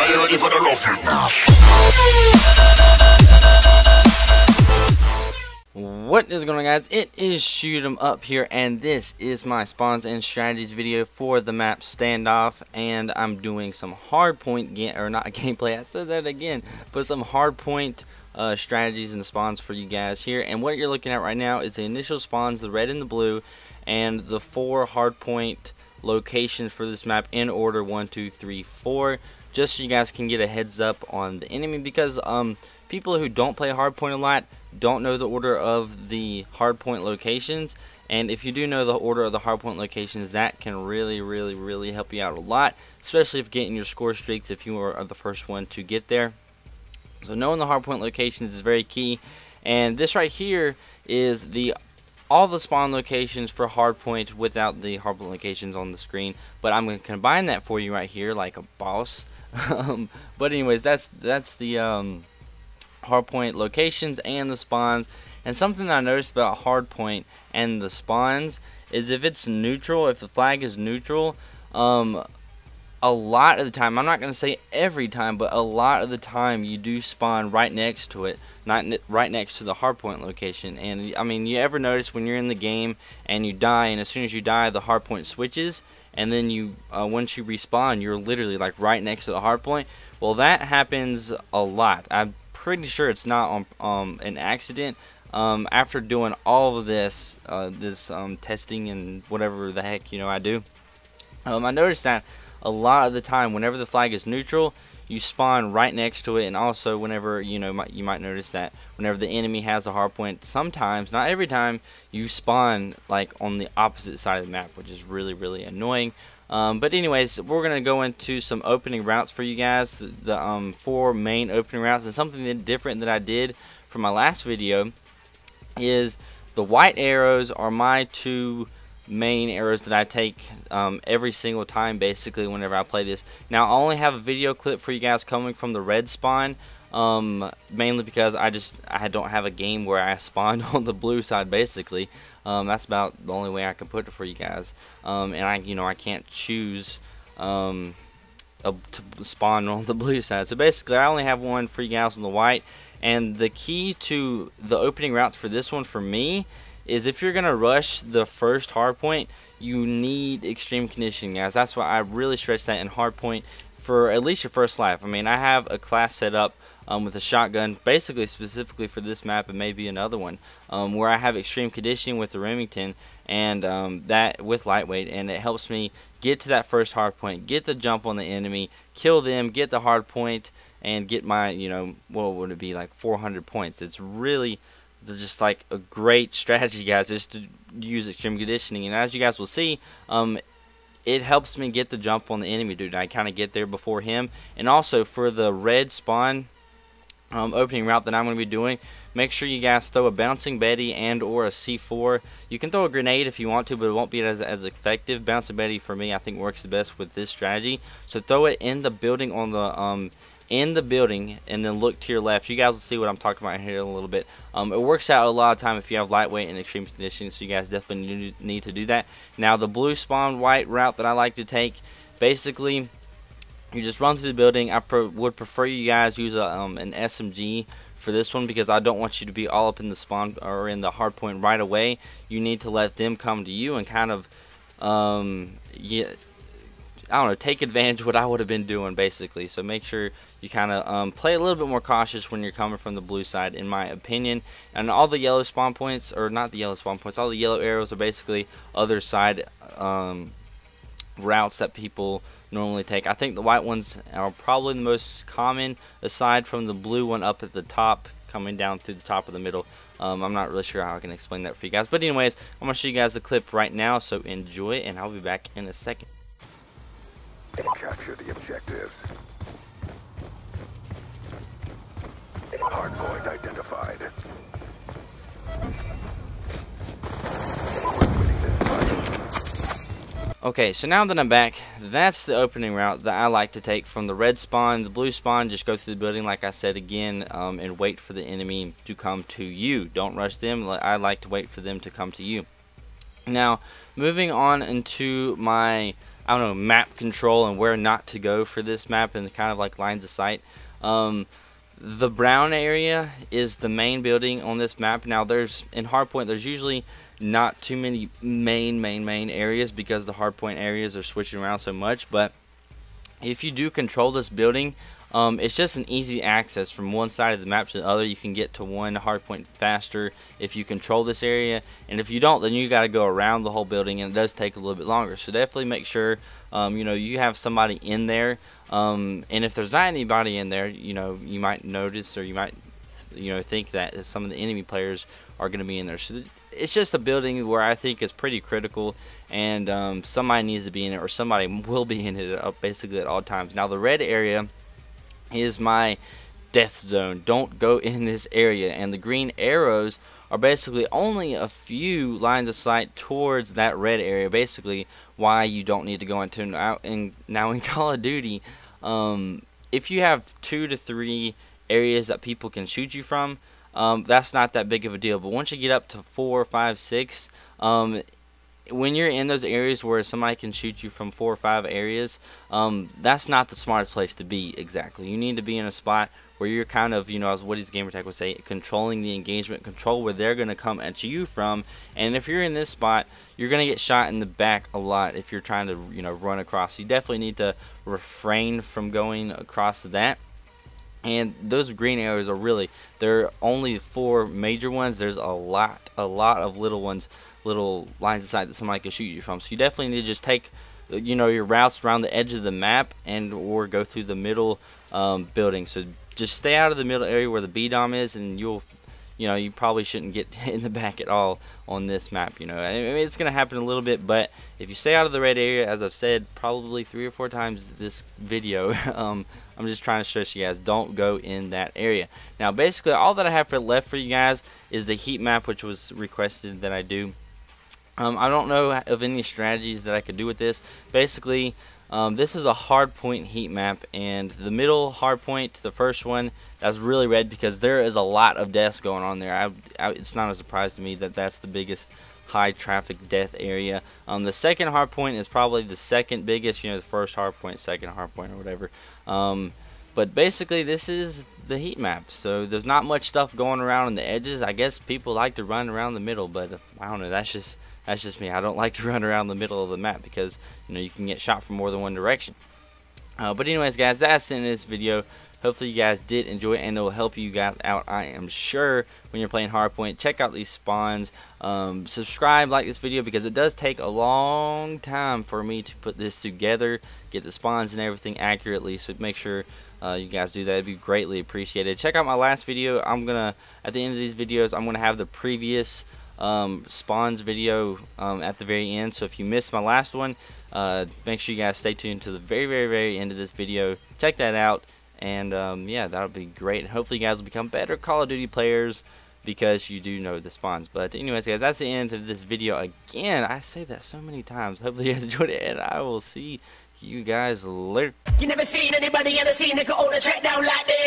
Are you ready for the love? What is going on, guys? It is Shoot 'em Up here, and this is my spawns and strategies video for the map Standoff. And I'm doing some hardpoint gameplay. I said that again, but some hardpoint strategies and spawns for you guys here. And what you're looking at right now is the initial spawns, the red and the blue, and the 4 hardpoint locations for this map in order 1, 2, 3, 4. Just so you guys can get a heads up on the enemy, because people who don't play hardpoint a lot don't know the order of the hardpoint locations. And if you do know the order of the hardpoint locations, that can really help you out a lot, especially if getting your score streaks if you are the first one to get there. So knowing the hardpoint locations is very key. And this right here is all the spawn locations for hardpoint without the hardpoint locations on the screen, but I'm going to combine that for you right here like a boss. But anyways, that's the hardpoint locations and the spawns. And something that I noticed about hardpoint and the spawns is if it's neutral, if the flag is neutral, a lot of the time, I'm not going to say every time, but a lot of the time you do spawn right next to it, not right next to the hardpoint location. And I mean, you ever notice when you're in the game and you die, and as soon as you die the hardpoint switches, and then you once you respawn you're literally like right next to the hardpoint? Well, that happens a lot. I'm pretty sure it's not on an accident. After doing all of this testing and whatever the heck I do, I noticed that a lot of the time whenever the flag is neutral, you spawn right next to it. And also whenever you might notice that whenever the enemy has a hardpoint, sometimes, not every time, you spawn like on the opposite side of the map, which is really annoying. But anyways, we're gonna go into some opening routes for you guys, the 4 main opening routes. And something different that I did from my last video is the white arrows are my 2 main arrows that I take every single time, basically, whenever I play this. Now, I only have a video clip for you guys coming from the red spawn, mainly because I don't have a game where I spawned on the blue side, basically. That's about the only way I can put it for you guys. And I can't choose to spawn on the blue side. So basically, I only have one for you guys on the white. And the key to the opening routes for this one for me is if you're gonna rush the first hardpoint, you need extreme conditioning, guys. That's why I really stress that in hardpoint for at least your first life. I mean, I have a class set up with a shotgun, basically specifically for this map, and maybe another one, where I have extreme conditioning with the Remington and that with lightweight, and it helps me get to that first hardpoint, get the jump on the enemy, kill them, get the hardpoint, and get my what would it be, like 400 points. It's really just like a great strategy, guys, just to use extreme conditioning. And as you guys will see, it helps me get the jump on the enemy, dude. I kind of get there before him. And also for the red spawn opening route that I'm going to be doing, make sure you guys throw a bouncing Betty and or a C4. You can throw a grenade if you want to, but it won't be as effective. Bouncing Betty for me, I think, works the best with this strategy. So throw it in the building on the and then look to your left. You guys will see what I'm talking about here in a little bit. It works out a lot of time if you have lightweight and extreme conditioning, so you guys definitely need to do that. Now, the blue spawn white route that I like to take, basically you just run through the building. I would prefer you guys use an SMG for this one, because I don't want you to be all up in the spawn or in the hard point right away. You need to let them come to you and kind of I don't know, take advantage of what I would have been doing, basically. So make sure you kind of play a little bit more cautious when you're coming from the blue side, in my opinion. And all the yellow spawn points, or not the yellow spawn points, all the yellow arrows are basically other side routes that people normally take. I think the white ones are probably the most common, aside from the blue one up at the top, coming down through the top of the middle. I'm not really sure how I can explain that for you guys. But anyways, I'm going to show you guys the clip right now, so enjoy it, and I'll be back in a second. Capture the objectives. Hardpoint identified. We're winning this fight. Okay, so now that I'm back, that's the opening route that I like to take from the red spawn. The blue spawn, just go through the building, like I said again, and wait for the enemy to come to you. Don't rush them. I like to wait for them to come to you. Now, moving on into my I don't know, map control and where not to go for this map, and kind of like lines of sight. The brown area is the main building on this map. Now there's, in Hardpoint, there's usually not too many main areas because the Hardpoint areas are switching around so much, but if you do control this building, it's just an easy access from one side of the map to the other. You can get to one hardpoint faster if you control this area, and if you don't, then you got to go around the whole building, and it does take a little bit longer. So definitely make sure you know, you have somebody in there, and if there's not anybody in there, you know, you might notice, or you might, you know, think that some of the enemy players are going to be in there. So it's just a building where I think is pretty critical, and somebody needs to be in it, or somebody will be in it basically at all times. Now the red area is my death zone. Don't go in this area, and the green arrows are basically only a few lines of sight towards that red area, basically why you don't need to go into now in Call of Duty. If you have 2 to 3 areas that people can shoot you from, that's not that big of a deal, but once you get up to 4, 5, 6, when you're in those areas where somebody can shoot you from 4 or 5 areas, that's not the smartest place to be. Exactly, you need to be in a spot where you're kind of, you know, as Woody's Gamertag would say, controlling the engagement, control where they're going to come at you from. And if you're in this spot, you're going to get shot in the back a lot if you're trying to, you know, run across. You definitely need to refrain from going across that. And those green arrows are really, there are only 4 major ones. There's a lot of little ones, little lines of sight that somebody can shoot you from. So you definitely need to just take, you know, your routes around the edge of the map, and or go through the middle building. So just stay out of the middle area where the B-dom is, and you'll, you know, you probably shouldn't get in the back at all on this map. You know, I mean, it's gonna happen a little bit, but if you stay out of the red area, as I've said probably 3 or 4 times this video, I'm just trying to stress you guys, don't go in that area. Now basically all that I have left for you guys is the heat map, which was requested that I do. I don't know of any strategies that I could do with this. Basically, this is a hardpoint heat map, and the middle hardpoint, the first one, that's really red because there is a lot of deaths going on there. It's not a surprise to me that that's the biggest high traffic death area. The second hardpoint is probably the second biggest, you know, the first hardpoint, second hardpoint, or whatever. But basically this is the heat map, so there's not much stuff going around on the edges. I guess people like to run around the middle, but I don't know, that's just me. I don't like to run around the middle of the map because, you know, you can get shot from more than one direction. But anyways guys, that's in this video. Hopefully you guys did enjoy it, and it will help you guys out, I am sure, when you're playing Hardpoint. Check out these spawns. Subscribe, like this video, because it does take a long time for me to put this together, get the spawns and everything accurately, so make sure you guys do that. It'd be greatly appreciated. Check out my last video. I'm gonna, at the end of these videos, I'm gonna have the previous spawns video at the very end. So if you missed my last one, make sure you guys stay tuned to the very end of this video. Check that out, and yeah, that'll be great. And hopefully you guys will become better Call of Duty players because you do know the spawns. But anyways guys, that's the end of this video. Again, I say that so many times. Hopefully you guys enjoyed it, and I will see you guys later. You never seen anybody in the scene that could own a track down like this.